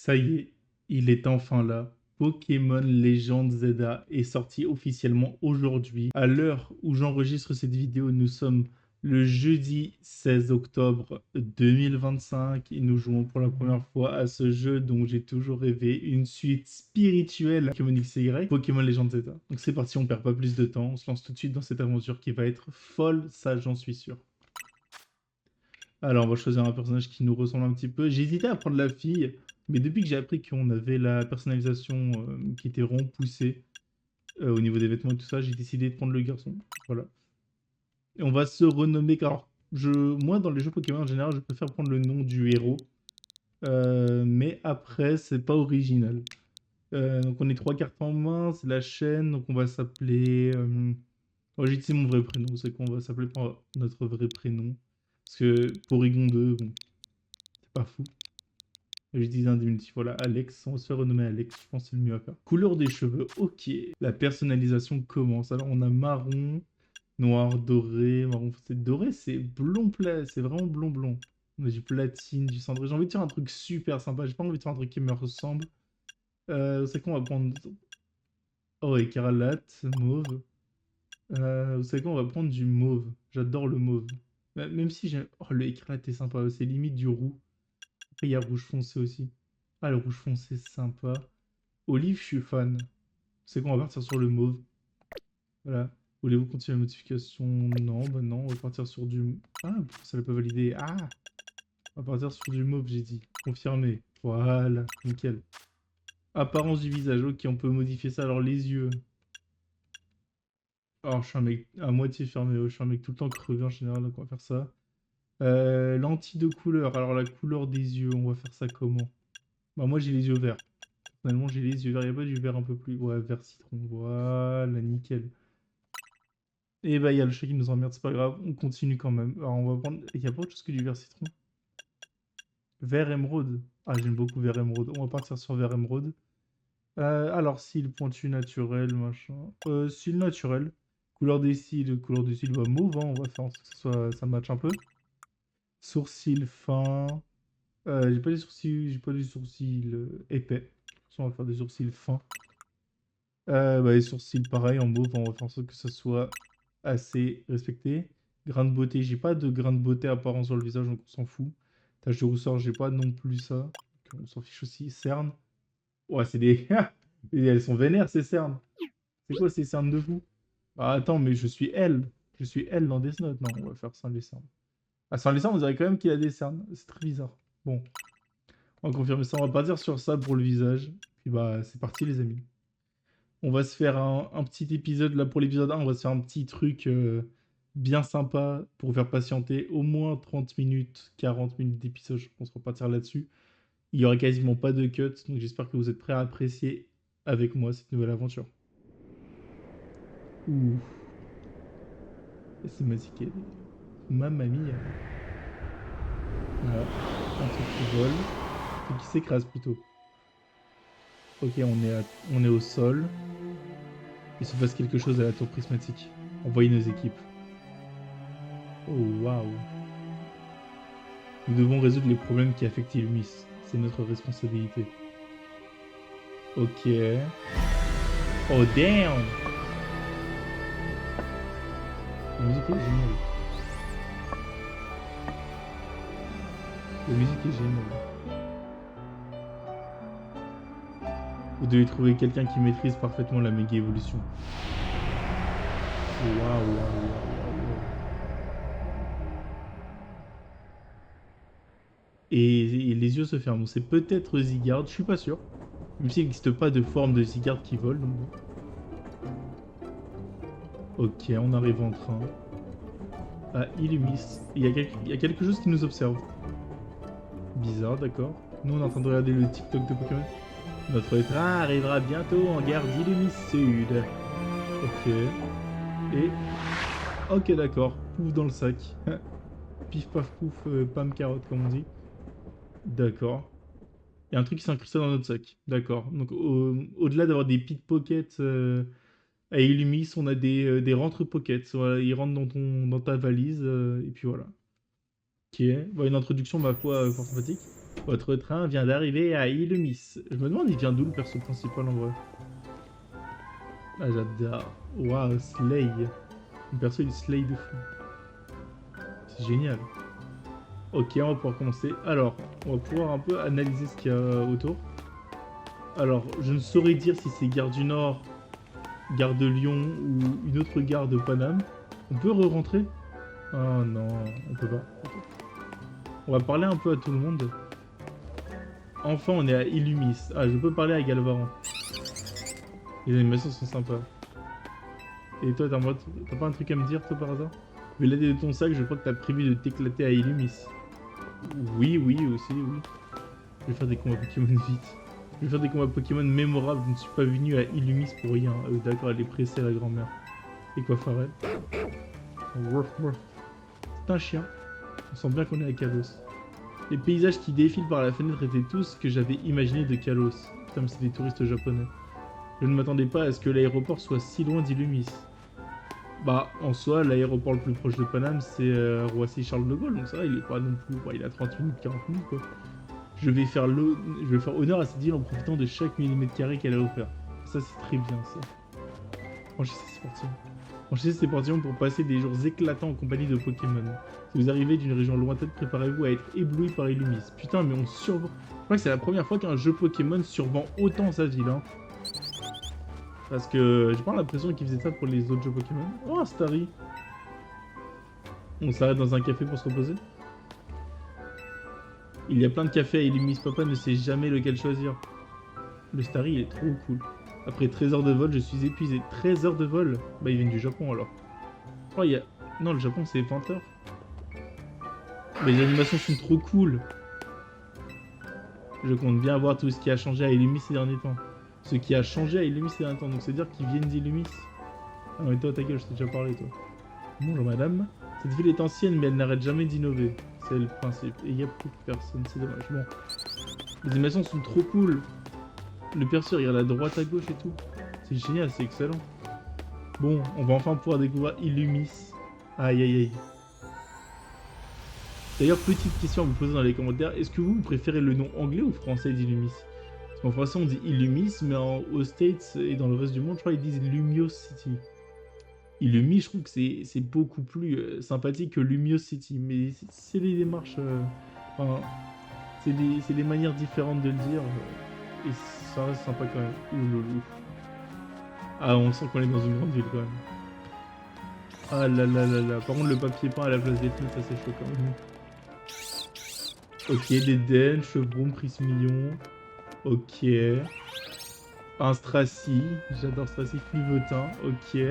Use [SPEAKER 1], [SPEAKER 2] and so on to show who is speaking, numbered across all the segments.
[SPEAKER 1] Ça y est, il est enfin là. Pokémon Legends Zelda est sorti officiellement aujourd'hui. À l'heure où j'enregistre cette vidéo, nous sommes le jeudi 16 octobre 2025 et nous jouons pour la première fois à ce jeu dont j'ai toujours rêvé, une suite spirituelle Pokémon XY, Pokémon Legends Zelda. Donc c'est parti, on perd pas plus de temps, on se lance tout de suite dans cette aventure qui va être folle, ça j'en suis sûr. Alors, on va choisir un personnage qui nous ressemble un petit peu. J'ai hésité à prendre la fille, mais depuis que j'ai appris qu'on avait la personnalisation qui était vraiment poussée au niveau des vêtements et tout ça, j'ai décidé de prendre le garçon. Voilà. Et on va se renommer car moi, dans les jeux Pokémon en général, je préfère prendre le nom du héros. Mais après, c'est pas original. Donc, on est trois cartes en main, c'est la chaîne, donc on va s'appeler. Oh, j'ai dit mon vrai prénom, c'est qu'on va s'appeler par notre vrai prénom. Parce que Porygon 2, bon, c'est pas fou. Je disais un diminutif, voilà, Alex, on va se faire renommer Alex, je pense que c'est le mieux à faire. Couleur des cheveux, ok. La personnalisation commence. Alors on a marron, noir, doré, marron foncé. Doré, c'est blond plat, c'est vraiment blond blond. On a du platine, du cendré. J'ai envie de faire un truc super sympa, j'ai pas envie de faire un truc qui me ressemble. C'est qu'on va prendre... Oh, écarlate, mauve. Vous savez quoi, on va prendre du mauve. J'adore le mauve. Même si j'aime... Oh, le écarlate est sympa, c'est limite du roux. Après, il y a rouge foncé aussi. Ah, le rouge foncé, c'est sympa. Olive, je suis fan. C'est qu'on va partir sur le mauve. Voilà. Voulez-vous continuer la modification? Non, bah non, on va partir sur du... Ah, ça l'a pas validé. Ah! On va partir sur du mauve, j'ai dit. Confirmé. Voilà, nickel. Apparence du visage, ok, on peut modifier ça. Alors, les yeux. Alors, je suis un mec à moitié fermé. Je suis un mec tout le temps crevé en général, donc on va faire ça. Lentille de couleur. Alors, la couleur des yeux, on va faire ça comment? Bah, moi, j'ai les yeux verts. Personnellement, j'ai les yeux verts. Il n'y a pas du vert un peu plus... Ouais, vert citron. Voilà, nickel. Et bah, il y a le chat qui nous emmerde, c'est pas grave, on continue quand même. Alors, on va prendre. Il y a pas autre chose que du vert citron. Vert émeraude. Ah, j'aime beaucoup vert émeraude. On va partir sur vert émeraude. Alors, cils pointu naturel, machin. Cils naturel. Couleur des cils, bah, mauve, hein, on va faire en sorte que ça matche un peu. Sourcils fins. J'ai pas des sourcils, j'ai pas des sourcils épais. De toute façon, on va faire des sourcils fins. Bah, les sourcils, pareil, en mauve, on va faire en sorte que ça soit assez respecté. Grain de beauté, j'ai pas de grain de beauté apparent sur le visage, donc on s'en fout. Tache de rousseur, j'ai pas non plus ça. Donc on s'en fiche aussi. Cernes. Ouais, c'est des... Et elles sont vénères, ces cernes. C'est quoi ces cernes de fou? Ah, attends, mais je suis elle. Je suis elle dans Death Note. Non, on va faire sans les cernes. Ah, sans les cernes, on dirait quand même qu'il a des cernes. C'est très bizarre. Bon, on va confirmer ça. On va pas dire sur ça pour le visage. Puis bah, c'est parti, les amis. On va se faire un petit épisode là pour l'épisode 1. On va se faire un petit truc bien sympa pour faire patienter au moins 30 minutes, 40 minutes d'épisode. Je pense qu'on va partir là-dessus. Il y aura quasiment pas de cut. Donc j'espère que vous êtes prêts à apprécier avec moi cette nouvelle aventure. Ouh, et c'est magique. Mamma mia. Voilà. Un truc qui vole. Un truc qui s'écrase plutôt. Ok, on est au sol. Il se passe quelque chose à la tour prismatique. Envoyez nos équipes. Oh waouh. Nous devons résoudre les problèmes qui affectent Illumis. C'est notre responsabilité. Ok. Oh damn! La musique est géniale. La musique est géniale. Vous devez trouver quelqu'un qui maîtrise parfaitement la méga évolution. Waouh, waouh, waouh, waouh. Et les yeux se ferment. C'est peut-être Zygarde, je suis pas sûr. Même s'il n'existe pas de forme de Zygarde qui vole. Donc bon. Ok, on arrive en train. Ah, Illumis. Il y a quelque chose qui nous observe. Bizarre, d'accord. Nous, on est en train de regarder le TikTok de Pokémon. Notre train arrivera bientôt en gare d'Illumis Sud. Ok. Et... Ok, d'accord. Pouf dans le sac. Pif paf pouf, pam carotte, comme on dit. D'accord. Il y a un truc qui s'incruste dans notre sac. D'accord. Donc, au-delà d'avoir des pickpockets à Illumis, on a des rentre-pockets. Voilà, ils rentrent dans ta valise, et puis voilà. Ok. Bon, une introduction, ma foi, fort sympathique. Votre train vient d'arriver à Illumis. Je me demande, il vient d'où le perso principal en vrai? Ah, j'adore. Waouh, Slay. Le perso, il slay de fou. C'est génial. Ok, on va pouvoir commencer. Alors, on va pouvoir un peu analyser ce qu'il y a autour. Alors, je ne saurais dire si c'est gare du Nord, gare de Lyon ou une autre gare de Paname. On peut re-rentrer? Oh non, on peut pas. On va parler un peu à tout le monde. Enfin, on est à Illumis. Ah, je peux parler à Galvaran. Les animations sont sympas. Et toi, t'as pas un truc à me dire, toi, par hasard? Vu l'aide de ton sac, je crois que t'as prévu de t'éclater à Illumis. Oui, oui, aussi, oui. Je vais faire des combats Pokémon vite. Je vais faire des combats Pokémon mémorables. Je ne suis pas venu à Illumis pour rien. D'accord, elle est pressée, la grand-mère. Et quoi, Pharrell? C'est un chien. On sent bien qu'on est à Kalos. Les paysages qui défilent par la fenêtre étaient tous ce que j'avais imaginé de Kalos. Putain, mais c'est des touristes japonais. Je ne m'attendais pas à ce que l'aéroport soit si loin d'Illumis. Bah, en soi, l'aéroport le plus proche de Paname, c'est Roissy-Charles de Gaulle. Donc ça, il est pas non plus... Ouais, il a 30 minutes, 40 minutes, quoi. Je vais faire honneur à cette ville en profitant de chaque millimètre carré qu'elle a offert. Ça, c'est très bien, ça. Franchissez ces portillons. Franchissez ces portillons pour passer des jours éclatants en compagnie de Pokémon. Si vous arrivez d'une région lointaine, préparez-vous à être ébloui par Illumis. Putain, mais on survend... Je crois que c'est la première fois qu'un jeu Pokémon survend autant sa ville, hein. Parce que j'ai pas l'impression qu'ils faisaient ça pour les autres jeux Pokémon. Oh, Starry. On s'arrête dans un café pour se reposer. Il y a plein de cafés à Illumis, papa ne sait jamais lequel choisir. Le Starry, il est trop cool. Après 13 heures de vol, je suis épuisé. 13 heures de vol? Bah, ils viennent du Japon, alors. Oh, il y a... Non, le Japon, c'est 20 heures. Mais les animations sont trop cool. Je compte bien voir tout ce qui a changé à Illumis ces derniers temps. Ce qui a changé à Illumis ces derniers temps. Donc, c'est-à-dire qu'ils viennent d'Illumis. Ah, mais toi, ta gueule, je t'ai déjà parlé, toi. Bonjour, madame. Cette ville est ancienne, mais elle n'arrête jamais d'innover. C'est le principe. Et il y a beaucoup de personnes, c'est dommage. Bon. Les animations sont trop cool. Le perso, il regarde à droite, à gauche et tout. C'est génial, c'est excellent. Bon, on va enfin pouvoir découvrir Illumis. Aïe, aïe, aïe. D'ailleurs, petite question à vous poser dans les commentaires. Est-ce que vous préférez le nom anglais ou français d'Illumis? Parce qu'en français, on dit Illumis, mais aux States et dans le reste du monde, je crois qu'ils disent Lumiose City. Illumis, je trouve que c'est beaucoup plus sympathique que Lumiose City. Mais c'est des démarches... Enfin, c'est des manières différentes de le dire. Et ça reste sympa quand même. Ouloulou. Ah, on sent qu'on est dans une grande ville quand même. Ah là là là là. Par contre, le papier peint à la place des fenêtres, ça c'est chaud quand même. Ok, des dents, chevron, prismillon. Ok. Un Stracy. J'adore Stracy, Clivetin. Ok.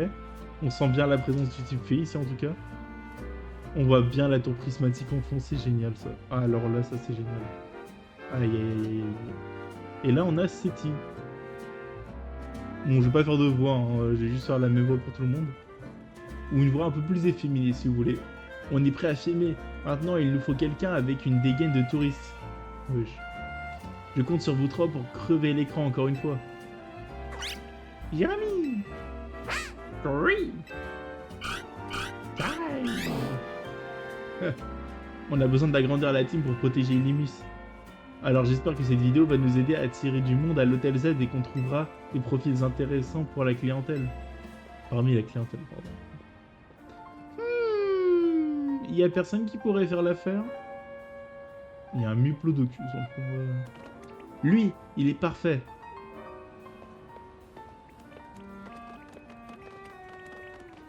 [SPEAKER 1] On sent bien la présence du type fait ici en tout cas. On voit bien la tour prismatique en fond, c'est génial ça. Ah, alors là, ça c'est génial. Aïe aïe aïe aïe. Et là, on a Seti. Bon, je vais pas faire de voix, hein. Je vais juste faire la même voix pour tout le monde. Ou une voix un peu plus efféminée, si vous voulez. On est prêt à filmer. Maintenant, il nous faut quelqu'un avec une dégaine de touriste. Wesh. Je compte sur vous trois pour crever l'écran encore une fois. Yummy! Free! On a besoin d'agrandir la team pour protéger Illumis. Alors j'espère que cette vidéo va nous aider à attirer du monde à l'Hôtel Z et qu'on trouvera des profils intéressants pour la clientèle. Parmi la clientèle, pardon. Il y a personne qui pourrait faire l'affaire? Il y a un Muplodocus, on trouve... Lui, il est parfait.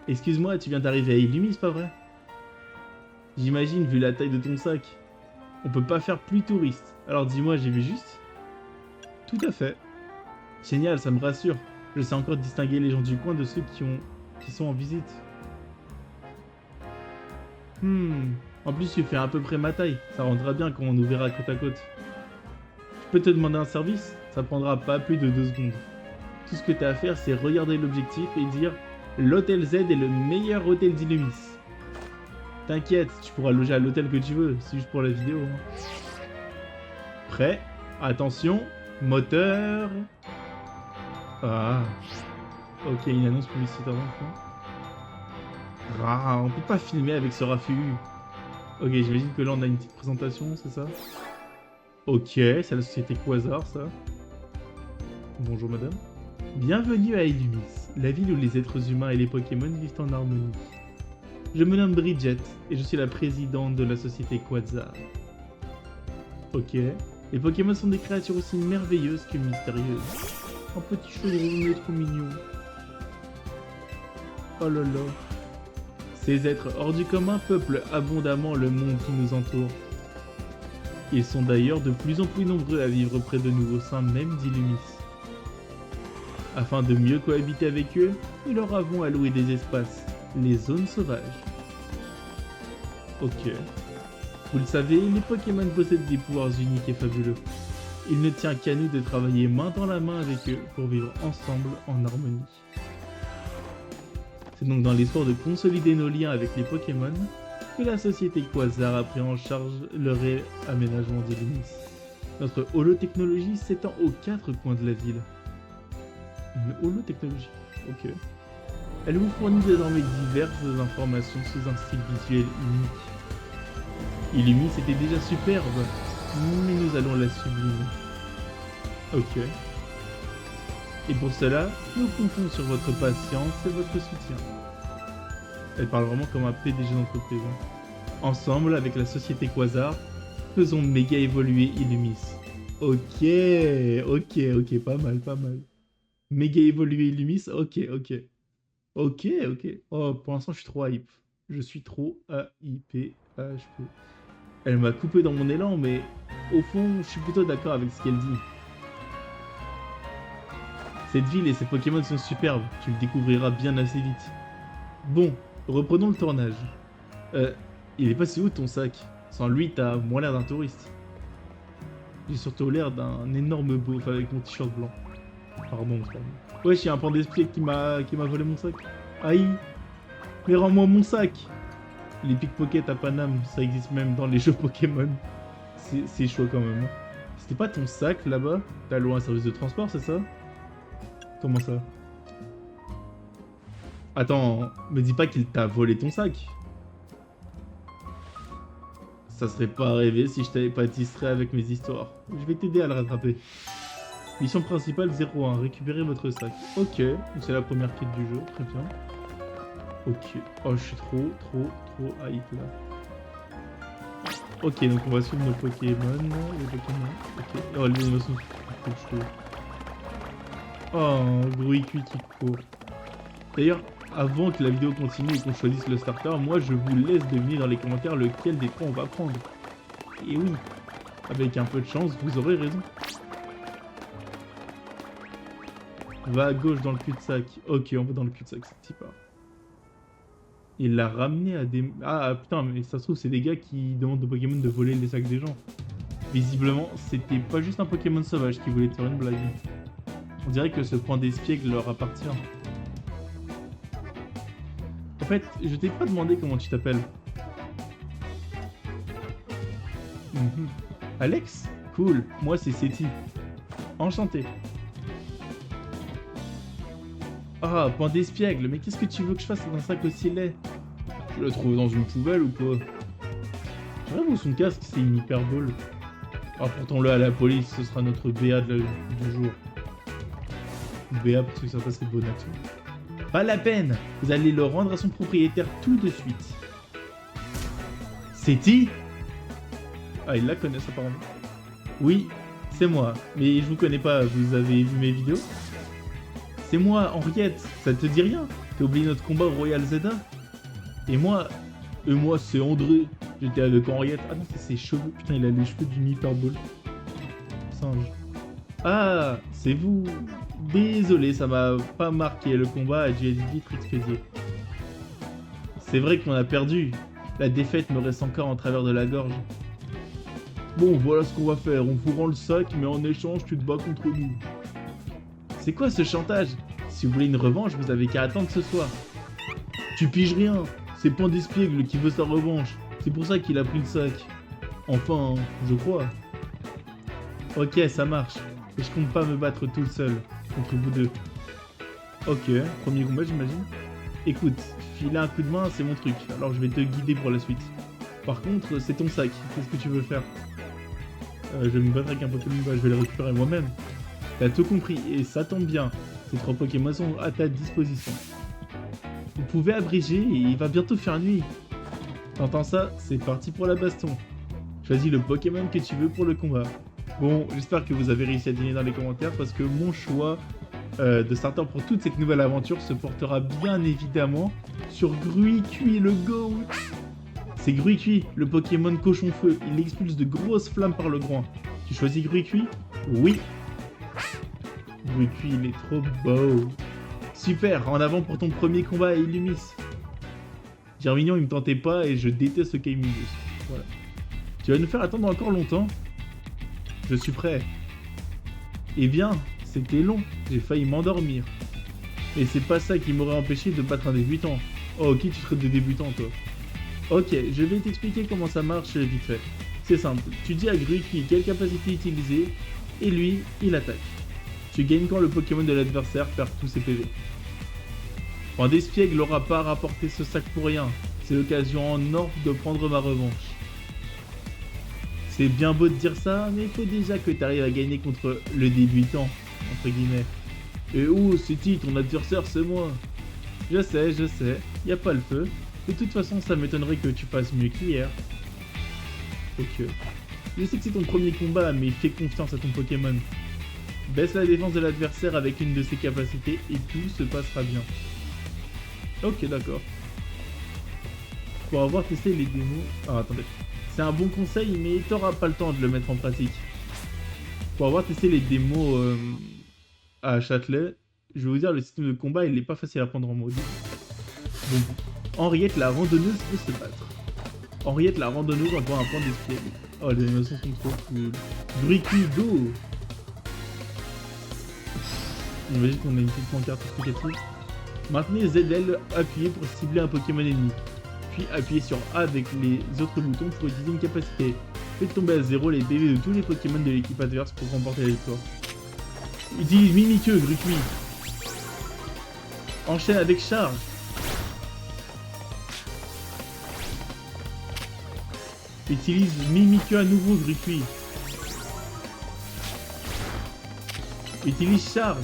[SPEAKER 1] Excuse-moi, tu viens d'arriver à Illumis, pas vrai? J'imagine, vu la taille de ton sac. On peut pas faire plus touriste. Alors dis-moi, j'ai vu juste? Tout à fait. Génial, ça me rassure. Je sais encore distinguer les gens du coin de ceux qui sont en visite. En plus, tu fais à peu près ma taille. Ça rendra bien quand on nous verra côte à côte. Je peux te demander un service? Ça prendra pas plus de 2 secondes. Tout ce que tu as à faire, c'est regarder l'objectif et dire l'Hôtel Z est le meilleur hôtel d'Illumis. T'inquiète, tu pourras loger à l'hôtel que tu veux, c'est juste pour la vidéo. Hein. Prêt? Attention, moteur. Ah. Ok, une annonce publicitaire dans le fond. Ah, on peut pas filmer avec ce raffut. Ok, j'imagine que là on a une petite présentation, c'est ça? Ok, c'est la société Quasar, ça. Bonjour madame. Bienvenue à Illumis, la ville où les êtres humains et les Pokémon vivent en harmonie. Je me nomme Bridget et je suis la présidente de la société Quasar. Ok, les Pokémon sont des créatures aussi merveilleuses que mystérieuses. Un petit chaudron trop mignon. Oh là là. Ces êtres hors du commun peuplent abondamment le monde qui nous entoure. Ils sont d'ailleurs de plus en plus nombreux à vivre près de nous au sein même d'Illumis. Afin de mieux cohabiter avec eux, nous leur avons alloué des espaces, les zones sauvages. Ok. Vous le savez, les Pokémon possèdent des pouvoirs uniques et fabuleux. Il ne tient qu'à nous de travailler main dans la main avec eux pour vivre ensemble en harmonie. C'est donc dans l'espoir de consolider nos liens avec les Pokémon que la société Quasar a pris en charge le réaménagement d'Illumis. Notre holotechnologie s'étend aux 4 coins de la ville. Une holotechnologie, ok. Elle vous fournit désormais diverses informations sous un style visuel unique. Illumis était déjà superbe, mais nous allons la sublimer. Ok. Et pour cela, nous comptons sur votre patience et votre soutien. Elle parle vraiment comme un PDG d'entreprise. Ensemble, avec la société Quasar, faisons méga évoluer Illumis. Ok, ok, pas mal. Méga évoluer Illumis, ok. Ok. Oh, pour l'instant, je suis trop hype. Je suis trop hypé. Elle m'a coupé dans mon élan, mais au fond, je suis plutôt d'accord avec ce qu'elle dit. Cette ville et ses Pokémon sont superbes, tu le découvriras bien assez vite. Bon, reprenons le tournage. Il est passé où ton sac? Sans lui, t'as moins l'air d'un touriste. J'ai surtout l'air d'un énorme beauf avec mon t-shirt blanc. Pardon. Wesh, y'a un pan d'esprit qui m'a volé mon sac. Aïe. Mais rends-moi mon sac. Les pickpockets à Paname, ça existe même dans les jeux Pokémon. C'est chaud quand même. C'était pas ton sac là-bas? T'as loué un service de transport, c'est ça? Comment ça? Attends, me dis pas qu'il t'a volé ton sac. Ça serait pas rêvé si je t'avais pas distrait avec mes histoires. Je vais t'aider à le rattraper. Mission principale 01, récupérer votre sac. Ok, donc c'est la première quête du jeu, très bien. Ok, oh je suis trop hype là. Ok, donc on va suivre nos Pokémon, les Pokémon. Ok, oh les animations sont trop chaudes. Oh, Gruikui qui court. D'ailleurs, avant que la vidéo continue et qu'on choisisse le starter, moi je vous laisse deviner dans les commentaires lequel des trois on va prendre. Et oui, avec un peu de chance, vous aurez raison. Va à gauche dans le cul-de-sac. Ok, on va dans le cul-de-sac, c'est petit part. Il l'a ramené à des... Ah putain, mais ça se trouve, c'est des gars qui demandent aux Pokémon de voler les sacs des gens. Visiblement, c'était pas juste un Pokémon sauvage qui voulait te faire une blague. On dirait que ce point d'espiègle leur appartient. En fait, je t'ai pas demandé comment tu t'appelles. Alex? Cool, moi c'est Seti. Enchanté. Ah, point d'espiègle, mais qu'est-ce que tu veux que je fasse dans un sac aussi laid? Je le trouve dans une poubelle ou quoi? J'avoue, son casque, c'est une hyperbole. Rapportons-le à la police, ce sera notre BA du jour. BA parce que ça passe les bonnes actions. Pas la peine, vous allez le rendre à son propriétaire tout de suite. Seti? Ah, ils la connaissent apparemment. Oui, c'est moi, mais je vous connais pas, vous avez vu mes vidéos? C'est moi, Henriette, ça te dit rien? T'as oublié notre combat au Royal Zelda? Et moi c'est André, j'étais avec Henriette. Ah non, c'est ses cheveux, putain il a les cheveux d'une hyperbole. Singe. Ah, c'est vous. Désolé, ça m'a pas marqué, le combat a dû être vite expédié. C'est vrai qu'on a perdu, la défaite me reste encore en travers de la gorge. Bon, voilà ce qu'on va faire, on vous rend le sac, mais en échange tu te bats contre nous. C'est quoi ce chantage? Si vous voulez une revanche, vous avez qu'à attendre ce soir. Tu piges rien, c'est Point d'Espiègle qui veut sa revanche. C'est pour ça qu'il a pris le sac. Enfin, je crois. Ok, ça marche. Et je compte pas me battre tout seul contre vous deux. Ok, premier combat j'imagine. Écoute, filer un coup de main c'est mon truc, alors je vais te guider pour la suite. Par contre, c'est ton sac, qu'est-ce que tu veux faire? Je vais me battre avec un Pokémon, bah, je vais le récupérer moi-même. T'as tout compris, et ça tombe bien. Ces 3 Pokémon sont à ta disposition. Vous pouvez abréger et il va bientôt faire nuit. T'entends ça? C'est parti pour la baston. Choisis le Pokémon que tu veux pour le combat. Bon, j'espère que vous avez réussi à deviner dans les commentaires parce que mon choix de starter pour toute cette nouvelle aventure se portera bien évidemment sur Gruicui le GOAT. C'est Gruicui, le Pokémon cochon feu. Il expulse de grosses flammes par le groin. Tu choisis Gruicui? Oui. Gruicui, il est trop beau. Super, en avant pour ton premier combat à Illumis. Germignon, il me tentait pas et je déteste le Kaimingus. Voilà. Tu vas nous faire attendre encore longtemps? Je suis prêt. Eh bien, c'était long. J'ai failli m'endormir. Mais c'est pas ça qui m'aurait empêché de battre un débutant. Oh, qui tu traites de débutant, toi? Ok, je vais t'expliquer comment ça marche vite fait. C'est simple. Tu dis à Gruicui quelle capacité utiliser et lui, il attaque. Tu gagnes quand le Pokémon de l'adversaire perd tous ses PV. Point d'espiègle n'aura pas rapporté ce sac pour rien. C'est l'occasion en or de prendre ma revanche. C'est bien beau de dire ça, mais il faut déjà que tu arrives à gagner contre le débutant, entre guillemets. Et oh, c'est-il, ton adversaire, c'est moi. Je sais, y a pas le feu. De toute façon, ça m'étonnerait que tu fasses mieux qu'hier. Ok. Je sais que c'est ton premier combat, mais fais confiance à ton Pokémon. Baisse la défense de l'adversaire avec une de ses capacités et tout se passera bien. Ok, d'accord. Pour avoir testé les démos... Ah, attendez. C'est un bon conseil, mais t'auras pas le temps de le mettre en pratique. Pour avoir testé les démos à Châtelet, je vais vous dire, le système de combat, il est pas facile à prendre en mode. Bon. Henriette, la randonneuse, peut se battre. Henriette, la randonneuse, envoie un point d'espiègle. Oh, les animations sont trop cool. Gruicui, go! J'imagine qu'on a une petite pancarte explicative. Maintenez ZL appuyé pour cibler un Pokémon ennemi. Puis appuyez sur A avec les autres boutons pour utiliser une capacité. Faites tomber à 0 les PV de tous les Pokémon de l'équipe adverse pour remporter la victoire. Utilise Mimikyu, Gruicui. Enchaîne avec Charge. Utilise Mimikyu à nouveau, Gruicui. Utilise Charge.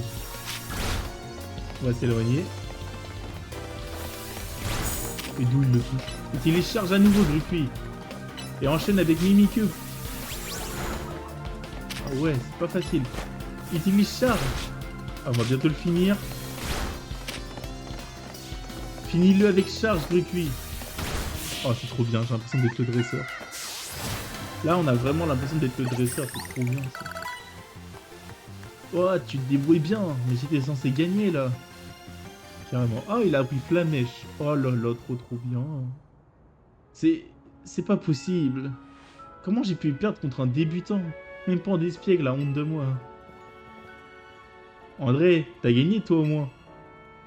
[SPEAKER 1] On va s'éloigner. Et d'où il le touche. Utilise Charge à nouveau, Gruicui. Et enchaîne avec Mimikyu. Ah ouais, c'est pas facile. Utilise Charge. Ah, on va bientôt le finir. Finis-le avec Charge, Gruicui. Oh, c'est trop bien, j'ai l'impression d'être le dresseur. Là, on a vraiment l'impression d'être le dresseur, c'est trop bien ça. Oh, tu te débrouilles bien, mais j'étais censé gagner là. Carrément. Ah, il a pris Flamèche. Oh là là, trop bien. C'est pas possible. Comment j'ai pu perdre contre un débutant? Même pas en d'espiègle, la honte de moi. André, t'as gagné toi au moins?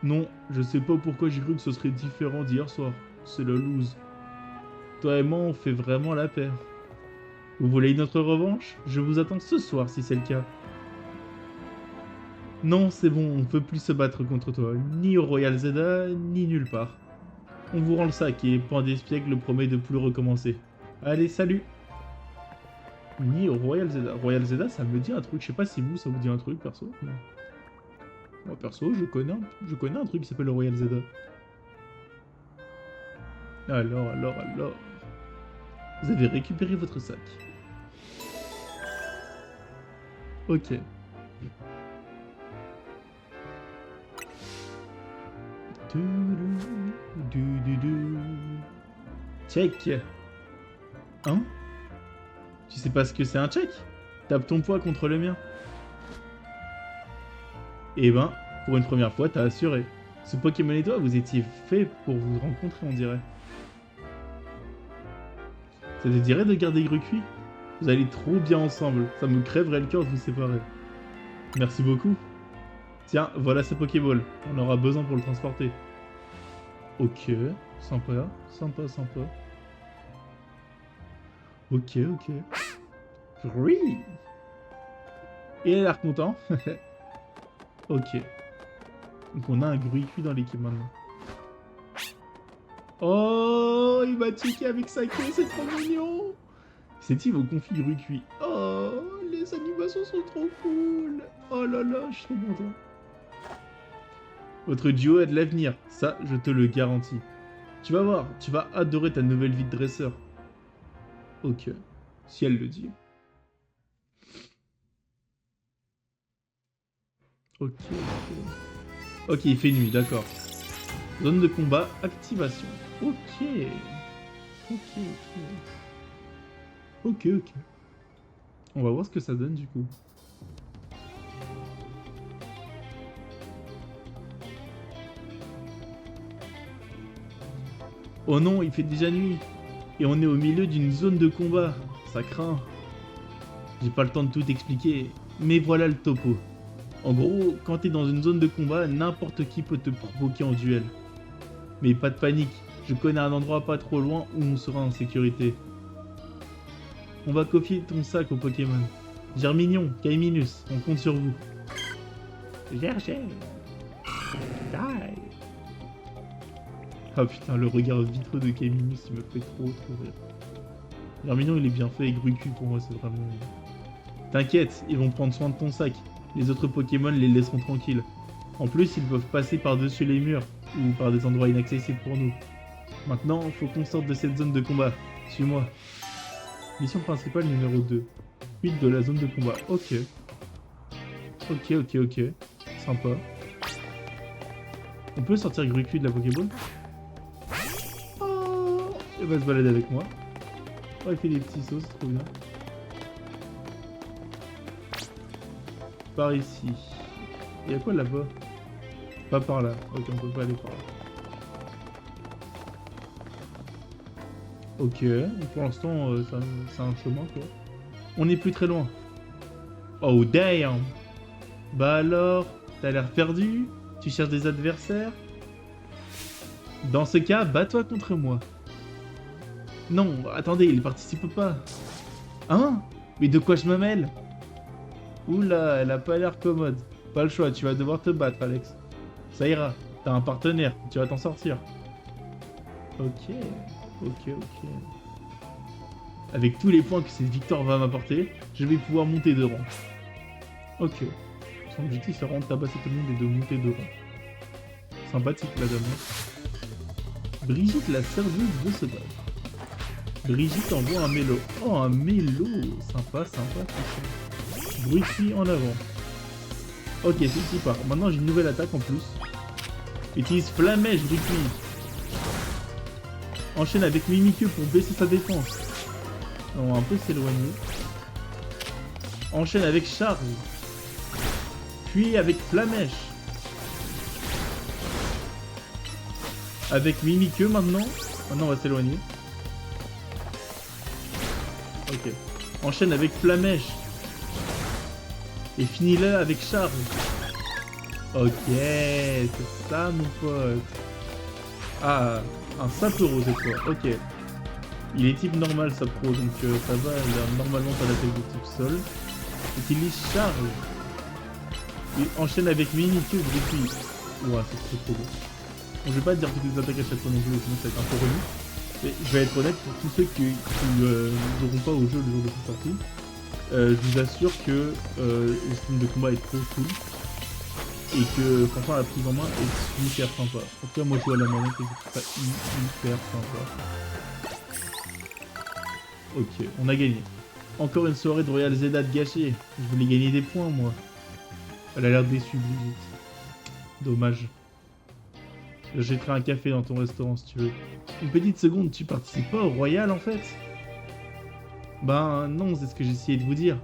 [SPEAKER 1] Non, je sais pas pourquoi j'ai cru que ce serait différent d'hier soir. C'est la loose. Toi et moi, on fait vraiment la paire. Vous voulez notre revanche? Je vous attends ce soir si c'est le cas. Non, c'est bon, on peut plus se battre contre toi, ni au Royal Zelda, ni nulle part. On vous rend le sac et Point d'Espiègle promet de plus recommencer. Allez, salut! Ni au Royal Zelda. Royal Zelda, ça me dit un truc, je sais pas si vous, ça vous dit un truc, perso. Non. Moi, perso, je connais un truc qui s'appelle le Royal Zelda. Alors... Vous avez récupéré votre sac. Ok. Check. Hein? Tu sais pas ce que c'est un check? Tape ton poids contre le mien. Eh ben, pour une première fois, t'as assuré. Ce Pokémon et toi, vous étiez fait pour vous rencontrer, on dirait. Ça te dirait de garder Gruicui? Vous allez trop bien ensemble. Ça me crèverait le cœur de vous séparer. Merci beaucoup. Tiens, voilà ce Pokéball. On aura besoin pour le transporter. Ok, sympa. Ok. Oui. Et il a l'air content. Ok. Donc on a un Gruicui dans l'équipe maintenant. Oh, il m'a checké avec sa queue, c'est trop mignon. C'est-il vos conflits Grucuit? Oh, les animations sont trop cool. Oh là là, je suis trop content. Votre duo a de l'avenir, ça, je te le garantis. Tu vas voir, tu vas adorer ta nouvelle vie de dresseur. Ok, si elle le dit. Ok, ok. Ok, il fait nuit, d'accord. Zone de combat, activation. Ok. Ok, ok. Ok, ok. On va voir ce que ça donne du coup. Oh non, il fait déjà nuit. Et on est au milieu d'une zone de combat. Ça craint. J'ai pas le temps de tout expliquer, mais voilà le topo. En gros, quand t'es dans une zone de combat, n'importe qui peut te provoquer en duel. Mais pas de panique, je connais un endroit pas trop loin où on sera en sécurité. On va confier ton sac au Pokémon. Germignon, Kaiminus, on compte sur vous. Gerger. Die. Ah putain, le regard vitreux de Kaiminus, il me fait trop rire. Germignon, il est bien fait et Grucu, pour moi, c'est vraiment... T'inquiète, ils vont prendre soin de ton sac. Les autres Pokémon les laisseront tranquilles. En plus, ils peuvent passer par-dessus les murs, ou par des endroits inaccessibles pour nous. Maintenant, faut qu'on sorte de cette zone de combat. Suis-moi. Mission principale numéro 2. Fuite de la zone de combat. Ok. Ok, ok, ok. Sympa. On peut sortir Grucu de la Pokéball? Oh, il va se balader avec moi. Oh, il fait des petits sauts, c'est trop bien. Par ici. Il y a quoi là-bas? Pas par là. Ok, on peut pas aller par là. Ok, pour l'instant, c'est un chemin, quoi. On n'est plus très loin. Oh, damn! Bah alors, t'as l'air perdu? Tu cherches des adversaires? Dans ce cas, bats-toi contre moi. Non, attendez, il participe pas. Hein? Mais de quoi je me mêle? Oula, elle a pas l'air commode. Pas le choix, tu vas devoir te battre, Alex. Ça ira, t'as un partenaire, tu vas t'en sortir. Ok, ok, ok. Avec tous les points que cette victoire va m'apporter, je vais pouvoir monter de rang. Ok. Son objectif c'est vraiment de tabasser tout le monde et de monter de rang. Sympathique la dame. Brigitte la serveuse de ce bar. Brigitte envoie un mélo. Oh, un mélo. Sympa, sympa, tout ça. Bruit en avant. Ok, c'est ici part. Maintenant j'ai une nouvelle attaque en plus. Utilise Flamèche Bruit. Enchaîne avec Mimikyu pour baisser sa défense. On va un peu s'éloigner. Enchaîne avec Charge. Puis avec Flamèche. Avec Mimikyu maintenant. Maintenant on va s'éloigner. Ok. Enchaîne avec Flamèche. Et finis-le avec Charge. Ok, c'est ça mon pote. Ah, un Sapero cette fois. Ok. Il est type normal Sapro, donc ça va, il a normalement pas d'attaque de type sol. Utilise Charge. Et enchaîne avec Mimikyu Bruti. Ouah, c'est trop beau. Bon, je vais pas te dire toutes les attaques à chaque fois non plus, sinon ça va être un peu relou. Mais je vais être honnête, pour tous ceux qui joueront pas au jeu le jour de sa sortie, je vous assure que le stream de combat est trop cool. Et que franchement la prise en main est hyper sympa. En tout cas moi je joue à la manette et je trouve ça hyper sympa. Ok, on a gagné. Encore une soirée de Royal Zelda gâchée. Je voulais gagner des points moi. Elle a l'air déçue Brigitte. Dommage. Je jetterai un café dans ton restaurant si tu veux. Une petite seconde, tu participes pas au Royal en fait? Ben non, c'est ce que j'essayais de vous dire.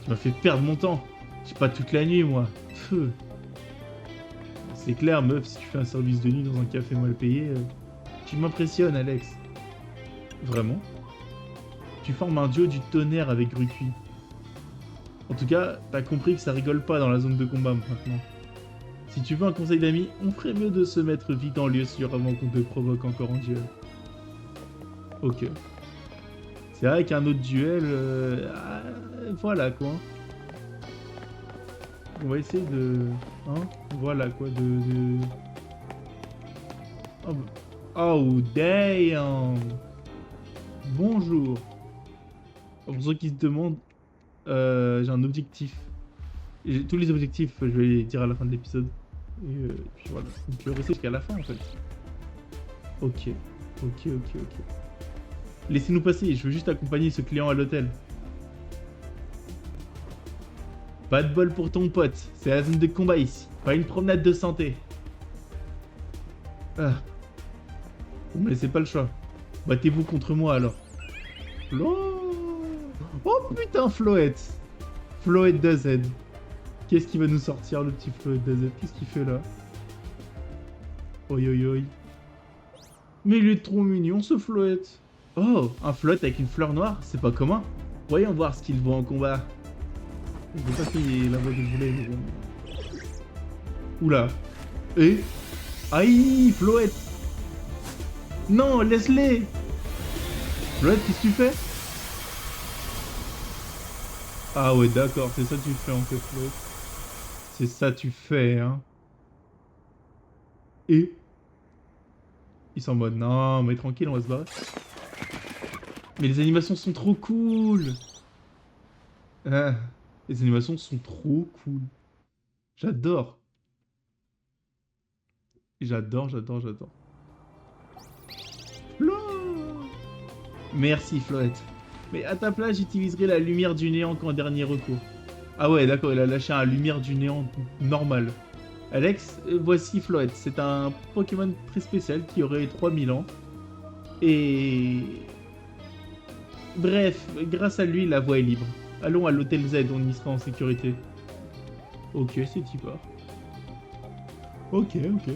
[SPEAKER 1] Tu m'as fait perdre mon temps. J'ai pas toute la nuit moi. Feu. C'est clair meuf, si tu fais un service de nuit dans un café mal payé, tu m'impressionnes Alex. Vraiment? Tu formes un duo du tonnerre avec Grucuit. En tout cas, t'as compris que ça rigole pas dans la zone de combat maintenant. Si tu veux un conseil d'amis, on ferait mieux de se mettre vite en lieu sûr avant qu'on te provoque encore en duel. Ok. C'est vrai qu'un autre duel... voilà quoi. On va essayer de... Hein? Voilà quoi, Oh, oh damn! Bonjour. Pour ceux qui se demandent, j'ai un objectif. Tous les objectifs, je vais les dire à la fin de l'épisode. Et puis voilà. Donc restez jusqu'à la fin en fait. Ok. Ok, ok, ok. Laissez-nous passer, je veux juste accompagner ce client à l'hôtel. Pas de bol pour ton pote, c'est la zone de combat ici. Pas une promenade de santé. Ah. Vous me laissez pas le choix. Battez-vous contre moi alors. Oh putain, Floette. Floette d'AZ. Qu'est-ce qui va nous sortir le petit Floette d'AZ? Qu'est-ce qu'il fait là? Oi oi oi. Mais il est trop mignon ce Floette. Oh, un Floette avec une fleur noire, c'est pas commun. Voyons voir ce qu'il vaut en combat. Je vais pas payer la voix que je voulais, mais bon. Oula. Et... Aïe, Floette. Non, laisse-les. Floette, qu'est-ce que tu fais? Ah ouais, d'accord, c'est ça que tu fais en fait, Floette. C'est ça que tu fais, hein. Et... Ils sont en mode, non, mais tranquille, on va se barrer. Mais les animations sont trop cool. Ah, les animations sont trop cool. J'adore. J'adore, j'adore, j'adore. Flo. Merci, Floette. Mais à ta place, j'utiliserai la lumière du néant qu'en dernier recours. Ah ouais, d'accord, il a lâché un lumière du néant normal. Alex, voici Floette. C'est un Pokémon très spécial qui aurait 3000 ans. Et... Bref, grâce à lui, la voie est libre. Allons à l'hôtel Z, on y sera en sécurité. Ok, c'est y part. Ok, ok.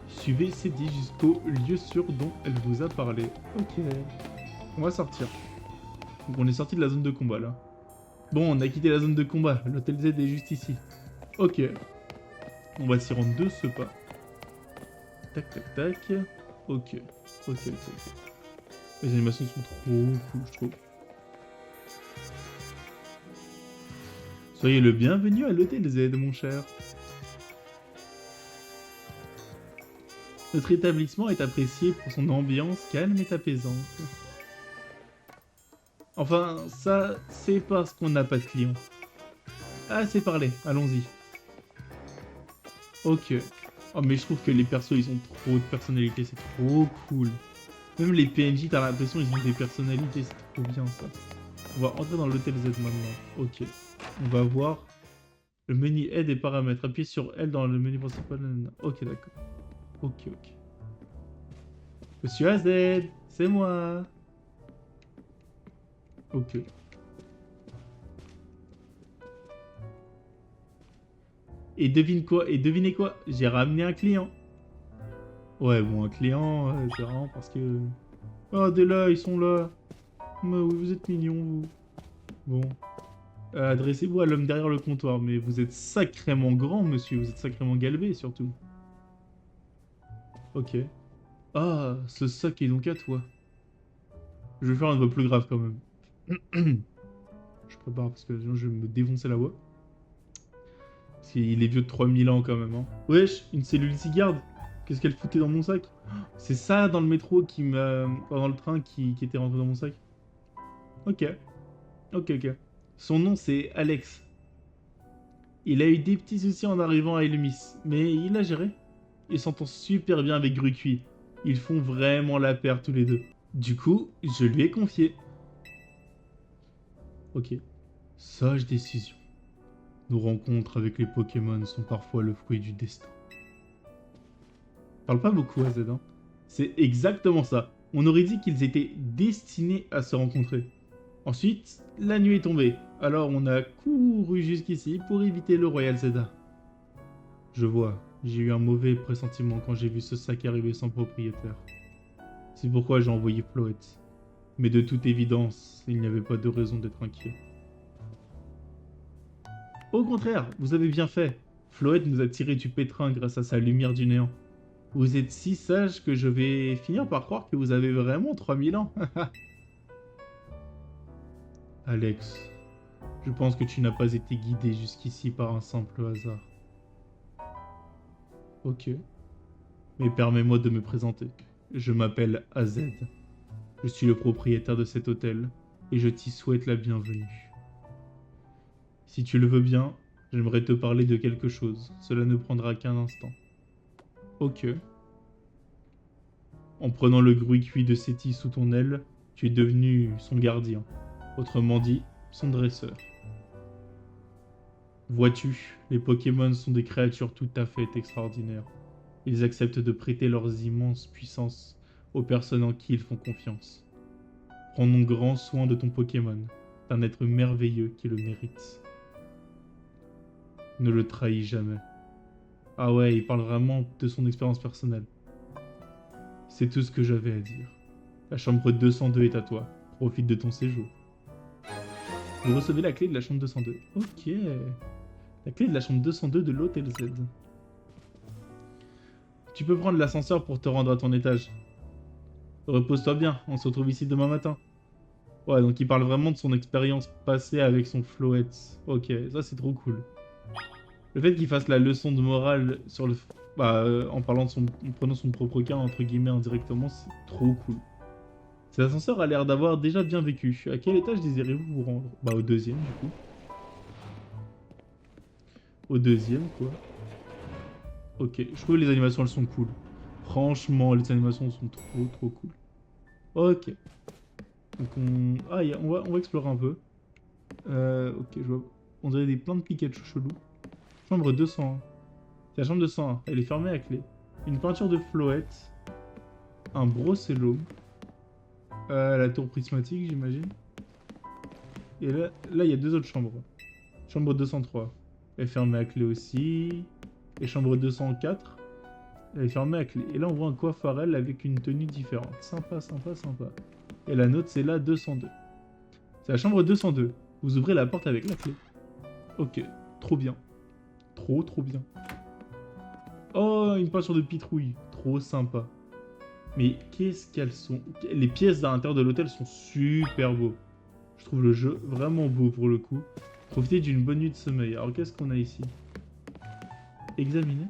[SPEAKER 1] Suivez Cédie jusqu'au lieu sûr dont elle vous a parlé. Ok. On va sortir. Donc on est sorti de la zone de combat là. Bon, on a quitté la zone de combat. L'hôtel Z est juste ici. Ok. On va s'y rendre de ce pas. Tac, tac, tac. Ok. Ok, ok, ok. Les animations sont trop cool, je trouve. Soyez le bienvenu à l'hôtel Z, mon cher. Notre établissement est apprécié pour son ambiance calme et apaisante. Enfin, ça, c'est parce qu'on n'a pas de clients. Assez parlé, allons-y. Ok. Oh, mais je trouve que les persos, ils ont trop de personnalité, c'est trop cool. Même les PNJ, t'as l'impression qu'ils ont des personnalités, c'est trop bien ça. On va entrer dans l'hôtel Z maintenant. Ok. On va voir le menu aide et paramètres. Appuyez sur L dans le menu principal. Ok, d'accord. Ok, ok. Monsieur AZ, c'est moi. Ok. Et devine quoi? Et devinez quoi? J'ai ramené un client. Ouais, bon, un client, c'est vraiment parce que... Oh, dès là, ils sont là. Mais oui, vous êtes mignons, vous. Bon. Adressez-vous à l'homme derrière le comptoir, mais vous êtes sacrément grand, monsieur. Vous êtes sacrément galbé, surtout. Ok. Ah, ce sac est donc à toi. Je vais faire une voix plus grave, quand même. Je prépare, parce que sinon je vais me défoncer la voix. Parce qu'il est vieux de 3000 ans, quand même, hein. Wesh, une cellule cigarde. Qu'est-ce qu'elle foutait dans mon sac? C'est ça, dans le métro, qui m'a... Dans le train, qui était rentré dans mon sac. Ok. Ok, ok. Son nom, c'est Alex. Il a eu des petits soucis en arrivant à Elmis, mais il a géré. Il s'entend super bien avec Grucui. Ils font vraiment la paire tous les deux. Du coup, je lui ai confié. Ok. Sage décision. Nos rencontres avec les Pokémon sont parfois le fruit du destin. Parle pas beaucoup, AZ, hein. C'est exactement ça. On aurait dit qu'ils étaient destinés à se rencontrer. Ensuite, la nuit est tombée. Alors on a couru jusqu'ici pour éviter le Royal Zelda. Je vois, j'ai eu un mauvais pressentiment quand j'ai vu ce sac arriver sans propriétaire. C'est pourquoi j'ai envoyé Floette. Mais de toute évidence, il n'y avait pas de raison d'être inquiet. Au contraire, vous avez bien fait. Floette nous a tiré du pétrin grâce à sa lumière du néant. Vous êtes si sage que je vais finir par croire que vous avez vraiment 3000 ans. Alex, je pense que tu n'as pas été guidé jusqu'ici par un simple hasard. Ok. Mais permets-moi de me présenter. Je m'appelle AZ. Je suis le propriétaire de cet hôtel et je t'y souhaite la bienvenue. Si tu le veux bien, j'aimerais te parler de quelque chose. Cela ne prendra qu'un instant. Ok. En prenant le gruy cuit de Séti sous ton aile, tu es devenu son gardien. Autrement dit, son dresseur. Vois-tu, les Pokémon sont des créatures tout à fait extraordinaires. Ils acceptent de prêter leurs immenses puissances aux personnes en qui ils font confiance. Prends donc grand soin de ton Pokémon. C'est un être merveilleux qui le mérite. Ne le trahis jamais. Ah ouais, il parle vraiment de son expérience personnelle. C'est tout ce que j'avais à dire. La chambre 202 est à toi. Profite de ton séjour. Vous recevez la clé de la chambre 202. Ok. La clé de la chambre 202 de l'hôtel Z. Tu peux prendre l'ascenseur pour te rendre à ton étage. Repose-toi bien, on se retrouve ici demain matin. Ouais, donc il parle vraiment de son expérience passée avec son Floette. Ok, ça c'est trop cool. Le fait qu'il fasse la leçon de morale sur le... en parlant de en prenant son propre cas, entre guillemets, indirectement, c'est trop cool. Cet ascenseur a l'air d'avoir déjà bien vécu. À quel étage désirez-vous vous rendre? Bah au deuxième, du coup. Au deuxième, quoi. Ok, je trouve que les animations, elles sont cool. Franchement, les animations sont trop cool. Ok. Donc on va explorer un peu. Ok, je vois. On dirait plein de Pikachu chelous. Chambre 201. C'est la chambre 201. Elle est fermée à clé. Une peinture de Floette. Un Brocellum. La tour prismatique, j'imagine. Et là, il y a deux autres chambres. Chambre 203. Elle est fermée à clé aussi. Et chambre 204. Elle est fermée à clé. Et là, on voit un coiffeur avec une tenue différente. Sympa, sympa, sympa. Et la note, c'est la 202. C'est la chambre 202. Vous ouvrez la porte avec la clé. Ok, trop bien. Trop bien. Oh, une peinture de pitrouille. Trop sympa. Mais qu'est-ce qu'elles sont... Les pièces à l'intérieur de l'hôtel sont super beaux. Je trouve le jeu vraiment beau pour le coup. Profitez d'une bonne nuit de sommeil. Alors qu'est-ce qu'on a ici? Examiner?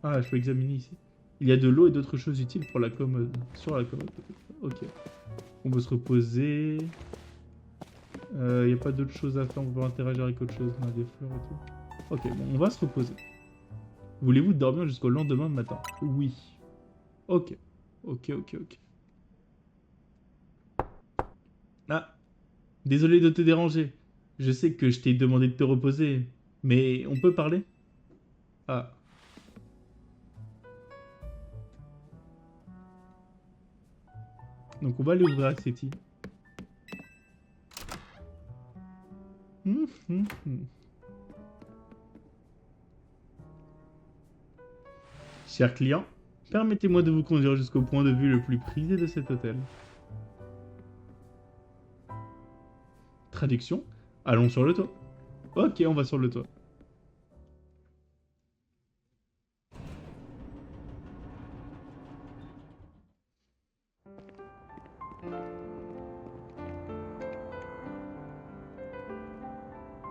[SPEAKER 1] Ah, je peux examiner ici. Il y a de l'eau et d'autres choses utiles pour la commode. Sur la commode, peut-être. Ok. On peut se reposer. Il n'y a pas d'autres choses à faire. On peut interagir avec autre chose. On a des fleurs et tout. Ok, bon, on va se reposer. Voulez-vous dormir jusqu'au lendemain matin? Oui. Ok. Ok. Ah, désolé de te déranger. Je sais que je t'ai demandé de te reposer, mais on peut parler? Ah, donc on va aller ouvrir Acceti. Hum. Cher client, permettez-moi de vous conduire jusqu'au point de vue le plus prisé de cet hôtel. Traduction, allons sur le toit. Ok, on va sur le toit.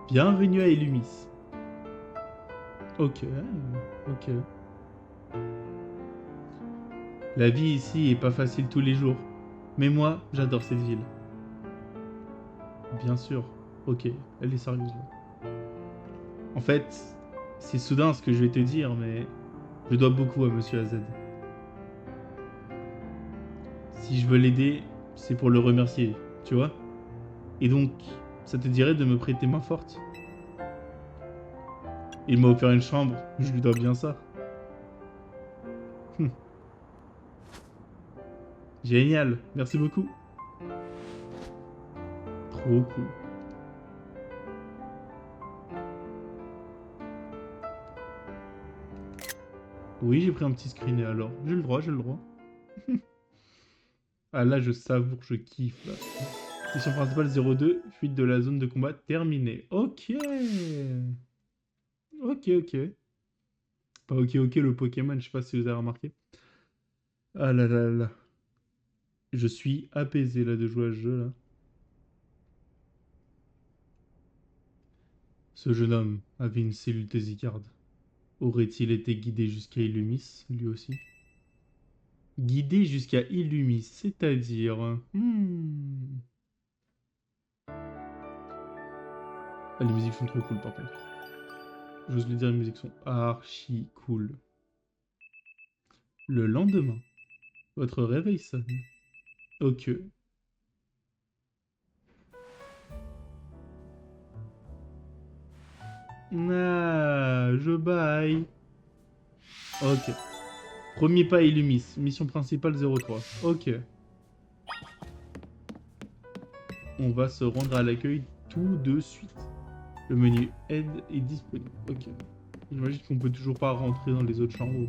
[SPEAKER 1] Bienvenue à Illumis. Ok, ok. La vie ici est pas facile tous les jours, mais moi, j'adore cette ville. Bien sûr. Ok, elle est sérieuse là. En fait, c'est soudain ce que je vais te dire, mais je dois beaucoup à Monsieur AZ. Si je veux l'aider, c'est pour le remercier, tu vois? Et donc, ça te dirait de me prêter main forte? Il m'a offert une chambre, je lui dois bien ça. Hum, Génial, merci beaucoup. Trop cool. Oui, j'ai pris un petit screené alors. J'ai le droit, j'ai le droit. Ah là, je savoure, je kiffe là. Mission principale 02, fuite de la zone de combat terminée. Ok. Ok. Pas ok le Pokémon, je sais pas si vous avez remarqué. Ah là. Je suis apaisé là de jouer à ce jeu là. Ce jeune homme avait une cellule Tésicarde. Aurait-il été guidé jusqu'à Illumis, lui aussi? Guidé jusqu'à Illumis, c'est-à-dire... Ah, les musiques sont trop cool par contre. J'ose le dire, les musiques sont archi cool. Le lendemain, votre réveil sonne. Ok. Ah, je baille. Ok. Premier pas Illumis. Mission principale 03. Ok. On va se rendre à l'accueil tout de suite. Le menu aide est disponible. Ok. J'imagine qu'on peut toujours pas rentrer dans les autres chambres.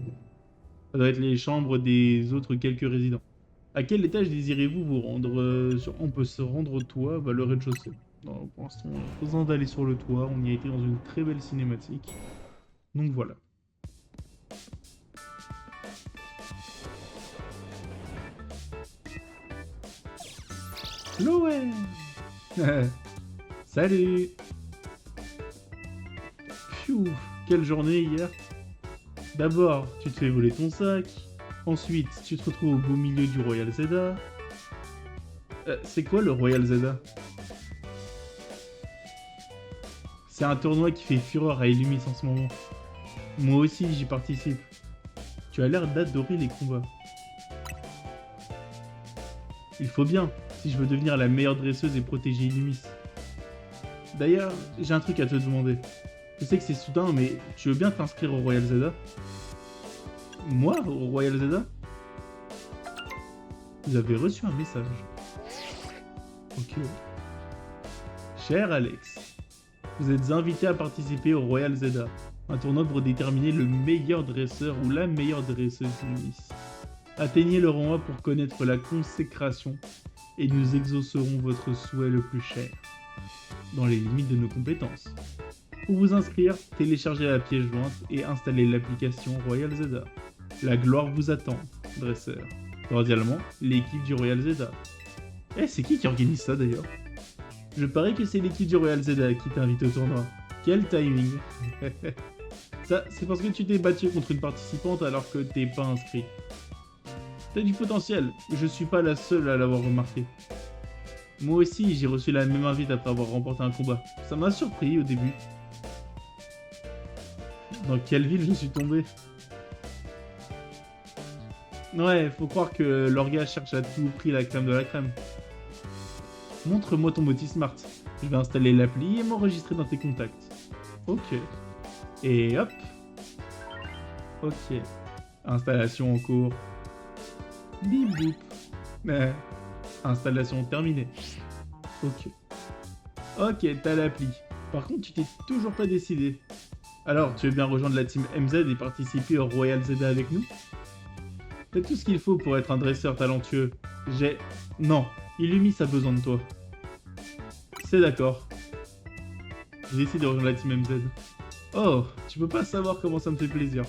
[SPEAKER 1] Ça doit être les chambres des autres quelques résidents. À quel étage désirez-vous vous rendre On peut se rendre au toit, bah, le rez-de-chaussée. Non, pour l'instant, on a pas besoin d'aller sur le toit. On y a été dans une très belle cinématique. Donc voilà. Chloé. Salut. Pfiou, quelle journée hier. D'abord, tu te fais voler ton sac. Ensuite, tu te retrouves au beau milieu du Royal Zelda. C'est quoi le Royal Zelda? C'est un tournoi qui fait fureur à Illumis en ce moment. Moi aussi, j'y participe. Tu as l'air d'adorer les combats. Il faut bien, si je veux devenir la meilleure dresseuse et protéger Illumis. D'ailleurs, j'ai un truc à te demander. Je sais que c'est soudain, mais tu veux bien t'inscrire au Royal Zelda? Moi, au Royal Zelda? Vous avez reçu un message. Ok. Cher Alex, vous êtes invité à participer au Royal Zelda, un tournoi pour déterminer le meilleur dresseur ou la meilleure dresseuse d'Illumis. Atteignez le rang 1 pour connaître la consécration et nous exaucerons votre souhait le plus cher, dans les limites de nos compétences. Pour vous inscrire, téléchargez la pièce jointe et installez l'application Royal Zelda. La gloire vous attend, dresseur. Cordialement, l'équipe du Royal Zelda. C'est qui organise ça d'ailleurs? Je parie que c'est l'équipe du Royal Zelda qui t'invite au tournoi. Quel timing. Ça, c'est parce que tu t'es battu contre une participante alors que t'es pas inscrit. T'as du potentiel, je suis pas la seule à l'avoir remarqué. Moi aussi, j'ai reçu la même invite après avoir remporté un combat. Ça m'a surpris au début. Dans quelle ville je suis tombé? Ouais, faut croire que l'orga cherche à tout prix la crème de la crème. Montre-moi ton motif smart. Je vais installer l'appli et m'enregistrer dans tes contacts. Ok. Et hop. Ok. Installation en cours. Bip bip. Installation terminée. Ok. Ok, t'as l'appli. Par contre, tu t'es toujours pas décidé. Alors, tu veux bien rejoindre la team MZ et participer au Royal Zelda avec nous? T'as tout ce qu'il faut pour être un dresseur talentueux. Non, Illumis a besoin de toi. C'est d'accord. J'ai décidé de rejoindre la team MZ. Oh, tu peux pas savoir comment ça me fait plaisir.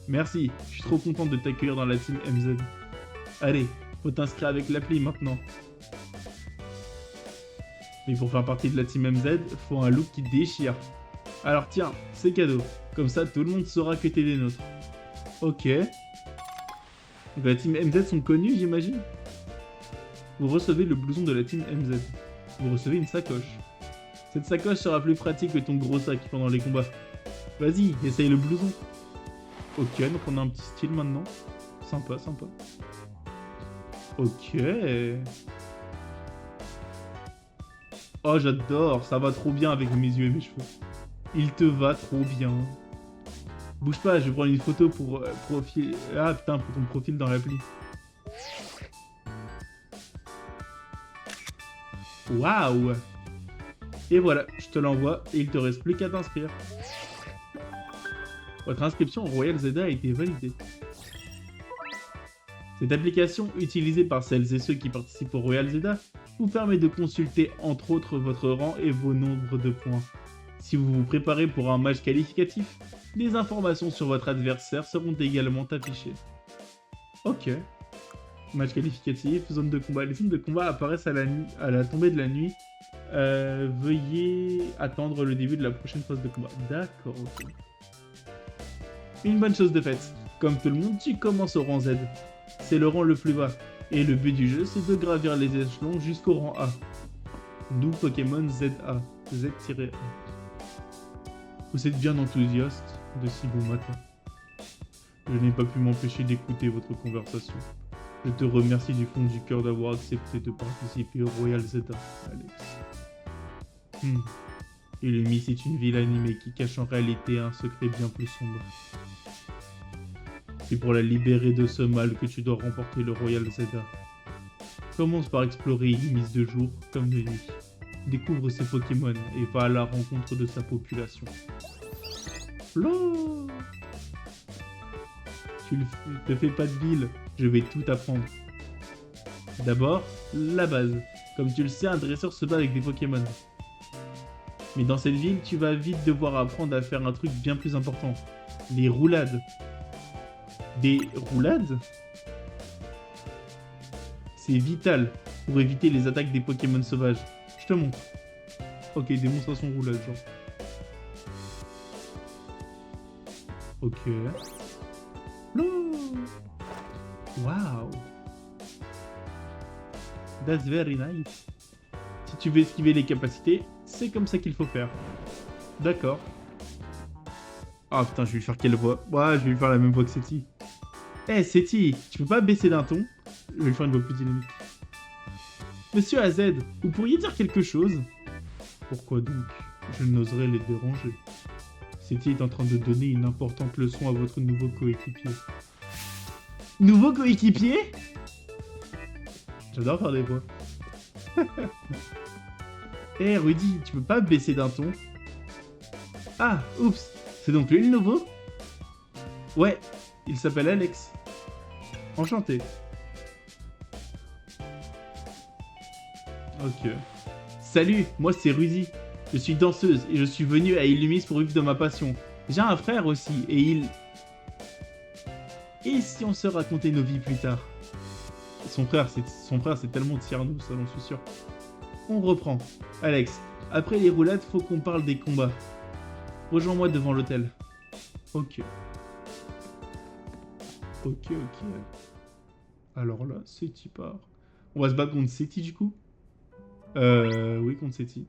[SPEAKER 1] Merci, je suis trop contente de t'accueillir dans la team MZ. Allez, faut t'inscrire avec l'appli maintenant. Mais pour faire partie de la team MZ, faut un look qui déchire. Alors tiens, c'est cadeau. Comme ça, tout le monde saura que t'es des nôtres. Ok. Donc la team MZ sont connus, j'imagine. Vous recevez le blouson de la team MZ. Vous recevez une sacoche. Cette sacoche sera plus pratique que ton gros sac pendant les combats. Vas-y, essaye le blouson. Ok, donc on a un petit style maintenant. Sympa, sympa. Ok. Oh, j'adore, ça va trop bien avec mes yeux et mes cheveux. Il te va trop bien. Bouge pas, je vais prendre une photo pour profil... Ah putain, pour ton profil dans l'appli. Waouh! Et voilà, je te l'envoie et il te reste plus qu'à t'inscrire. Votre inscription au Royal Zelda a été validée. Cette application, utilisée par celles et ceux qui participent au Royal Zelda, vous permet de consulter entre autres votre rang et vos nombres de points. Si vous vous préparez pour un match qualificatif, des informations sur votre adversaire seront également affichées. Ok. Match qualificatif, zone de combat. Les zones de combat apparaissent à la tombée de la nuit. Veuillez attendre le début de la prochaine phase de combat. D'accord, ok. Une bonne chose de faite. Comme tout le monde, tu commences au rang Z. c'est le rang le plus bas. Et le but du jeu, c'est de gravir les échelons jusqu'au rang A. D'où Pokémon ZA. Z-A. Vous êtes bien enthousiaste de si bon matin. Je n'ai pas pu m'empêcher d'écouter votre conversation. Je te remercie du fond du cœur d'avoir accepté de participer au Royal Zeta, Alex. Illumi, c'est une ville animée qui cache en réalité un secret bien plus sombre. C'est pour la libérer de ce mal que tu dois remporter le Royal Zeta. Commence par explorer Illumise de jour comme de nuit. Découvre ses Pokémon et va à la rencontre de sa population. Flo! Tu ne te fais pas de ville, je vais tout apprendre. D'abord, la base. Comme tu le sais, un dresseur se bat avec des Pokémon. Mais dans cette ville, tu vas vite devoir apprendre à faire un truc bien plus important. Les roulades. Des roulades? C'est vital pour éviter les attaques des Pokémon sauvages. Je te montre. Ok, démonstration roulade, genre. Ok. Wow. That's very nice. Si tu veux esquiver les capacités, c'est comme ça qu'il faut faire. D'accord. Ah putain, je vais lui faire quelle voix? Ouais, je vais lui faire la même voix que Seti. Eh, Seti, tu peux pas baisser d'un ton? Je vais lui faire une voix plus dynamique. Monsieur AZ, vous pourriez dire quelque chose? Pourquoi donc? Je n'oserais les déranger. Seti est en train de donner une importante leçon à votre nouveau coéquipier. Nouveau coéquipier? J'adore faire des voix. Eh Rudy, tu peux pas baisser d'un ton? Ah, oups, c'est donc lui le nouveau? Ouais, il s'appelle Alex. Enchanté. Ok. Salut, moi c'est Rudy. Je suis danseuse et je suis venue à Illumis pour vivre de ma passion. J'ai un frère aussi et il... Et si on se racontait nos vies plus tard? Son frère, c'est tellement tierno, ça j'en suis sûr. On reprend. Alex, après les roulades, faut qu'on parle des combats. Rejoins-moi devant l'hôtel. Ok. Ok. Alors là, Seti part. On va se battre contre Seti du coup? Oui, contre Seti.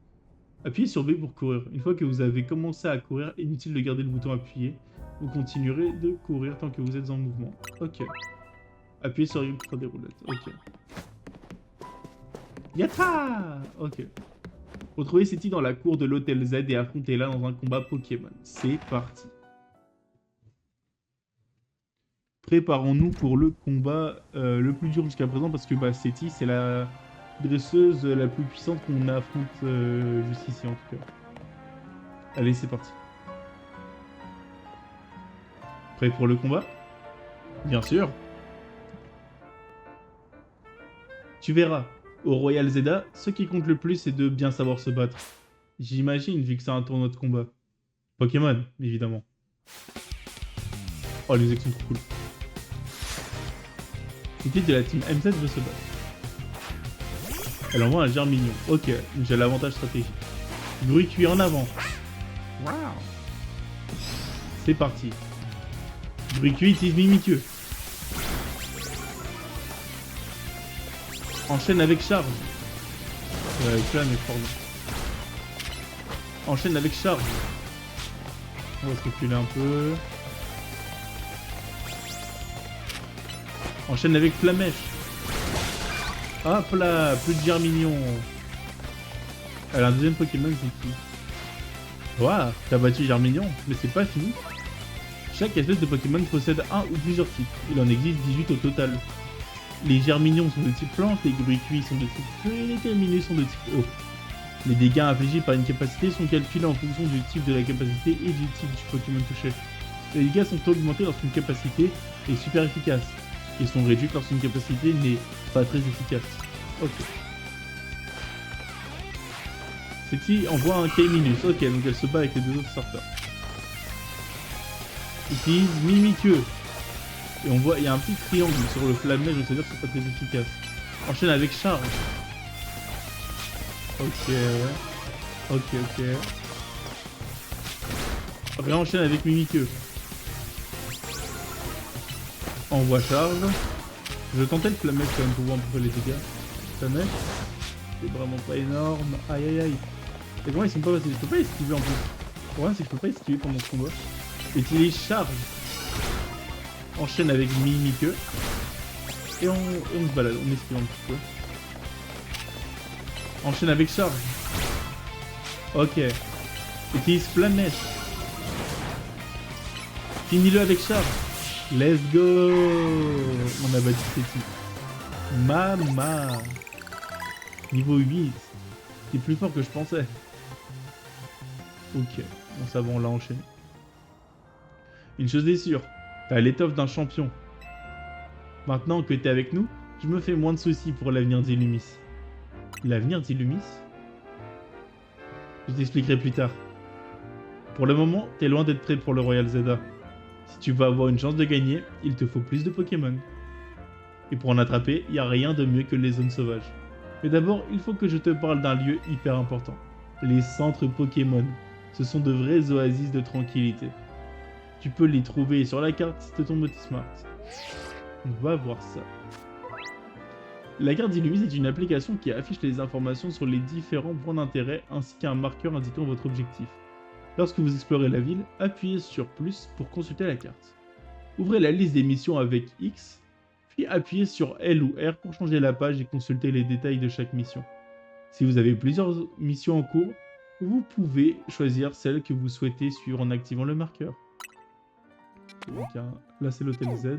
[SPEAKER 1] Appuyez sur B pour courir. Une fois que vous avez commencé à courir, inutile de garder le bouton appuyé. Vous continuerez de courir tant que vous êtes en mouvement. Ok. Appuyez sur Y pour faire des roulettes. Ok. Yatta! Ok. Retrouvez Seti dans la cour de l'hôtel Z et affrontez-la dans un combat Pokémon. C'est parti. Préparons-nous pour le combat le plus dur jusqu'à présent parce que Seti c'est la dresseuse la plus puissante qu'on affronte jusqu'ici en tout cas. Allez, c'est parti. Prêt pour le combat? Bien sûr. Tu verras, au Royal Zeta, ce qui compte le plus c'est de bien savoir se battre. J'imagine vu que c'est un tournoi de combat. Pokémon, évidemment. Oh, les ex sont trop cool. C'était de la team MZ veut se battre. Elle envoie un Germignon. Ok, j'ai l'avantage stratégique. Bruit cuit en avant. Wow. C'est parti. Bruit cuit utilise Mimikyu. Enchaîne avec charge. Flamme est fort. Enchaîne avec charge. On va se reculer un peu. Enchaîne avec Flamèche. Hop là, plus de Germignon. Elle a un deuxième Pokémon, c'est qui? Waouh, t'as battu Germignon, mais c'est pas fini. Chaque espèce de Pokémon possède un ou plusieurs types. Il en existe 18 au total. Les Germignons sont de type plante, les Gruicui sont de type feu et les Terminus sont de type eau. Les dégâts infligés par une capacité sont calculés en fonction du type de la capacité et du type du Pokémon touché. Les dégâts sont augmentés lorsqu'une capacité est super efficace. Ils sont réduits lorsqu'une capacité n'est pas très efficace. Ok. Seti envoie un K-Minus. Ok, donc elle se bat avec les deux autres starters. Utilise Mimikyu. Et on voit, il y a un petit triangle sur le flammège, donc c'est-à-dire que c'est pas très efficace. Enchaîne avec charge. Ok. Réenchaîne avec Mimikyu. Envoie charge. Je tentais le flamèche quand même pour voir un peu les dégâts. Flamèche, c'est vraiment pas énorme. Aïe aïe aïe. Et comment ils sont pas passés? Je peux pas esquiver en plus. Le problème c'est que je peux pas esquiver pendant ce combat. Utilise charge. Enchaîne avec mini-queue. Et on se balade, on esquive un petit peu. Enchaîne avec charge. Ok. Utilise flamèche. Finis-le avec charge. Let's go. On a battu ces types. Mama. Niveau 8. C'est plus fort que je pensais. Ok. Bon ça va, on l'a enchaîné. Une chose est sûre. T'as l'étoffe d'un champion. Maintenant que t'es avec nous, je me fais moins de soucis pour l'avenir d'Illumis. L'avenir d'Illumis? Je t'expliquerai plus tard. Pour le moment, t'es loin d'être prêt pour le Royal Zelda. Si tu veux avoir une chance de gagner, il te faut plus de Pokémon. Et pour en attraper, il n'y a rien de mieux que les zones sauvages. Mais d'abord, il faut que je te parle d'un lieu hyper important. Les centres Pokémon. Ce sont de vraies oasis de tranquillité. Tu peux les trouver sur la carte de ton Smart. On va voir ça. La carte d'Illumis est une application qui affiche les informations sur les différents points d'intérêt ainsi qu'un marqueur indiquant votre objectif. Lorsque vous explorez la ville, appuyez sur plus pour consulter la carte. Ouvrez la liste des missions avec X, puis appuyez sur L ou R pour changer la page et consulter les détails de chaque mission. Si vous avez plusieurs missions en cours, vous pouvez choisir celle que vous souhaitez suivre en activant le marqueur. Donc, là c'est l'hôtel Z.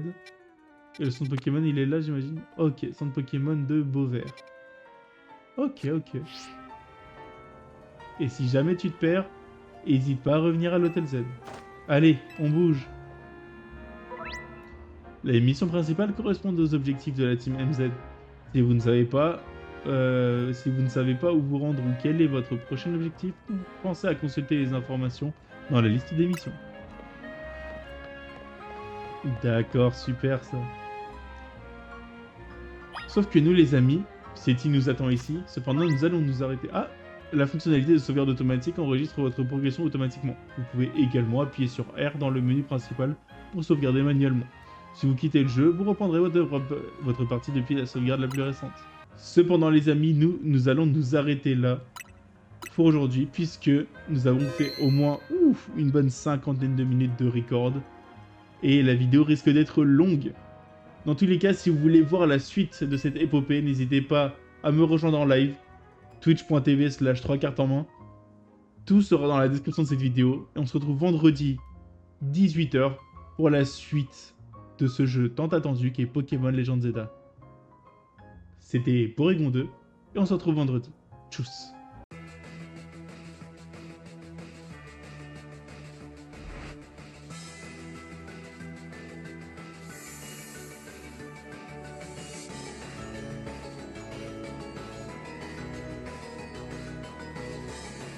[SPEAKER 1] Et le centre Pokémon il est là j'imagine. Ok, centre Pokémon de Beauvert. Ok. Et si jamais tu te perds, n'hésite pas à revenir à l'hôtel Z. Allez, on bouge. Les missions principales correspondent aux objectifs de la team MZ. Si vous ne savez pas où vous rendre ou quel est votre prochain objectif, pensez à consulter les informations dans la liste des missions. D'accord, super ça. Sauf que nous les amis, Seti nous attend ici, cependant nous allons nous arrêter. Ah, la fonctionnalité de sauvegarde automatique enregistre votre progression automatiquement. Vous pouvez également appuyer sur R dans le menu principal pour sauvegarder manuellement. Si vous quittez le jeu, vous reprendrez votre partie depuis la sauvegarde la plus récente. Cependant les amis, nous allons nous arrêter là pour aujourd'hui, puisque nous avons fait au moins une bonne 50aine de minutes de record. Et la vidéo risque d'être longue. Dans tous les cas, si vous voulez voir la suite de cette épopée, n'hésitez pas à me rejoindre en live. Twitch.tv/3cartes-en-main. Tout sera dans la description de cette vidéo. Et on se retrouve vendredi 18h pour la suite de ce jeu tant attendu qui est Pokémon Legends Zelda. C'était Porygon 2 et on se retrouve vendredi. Tchuss.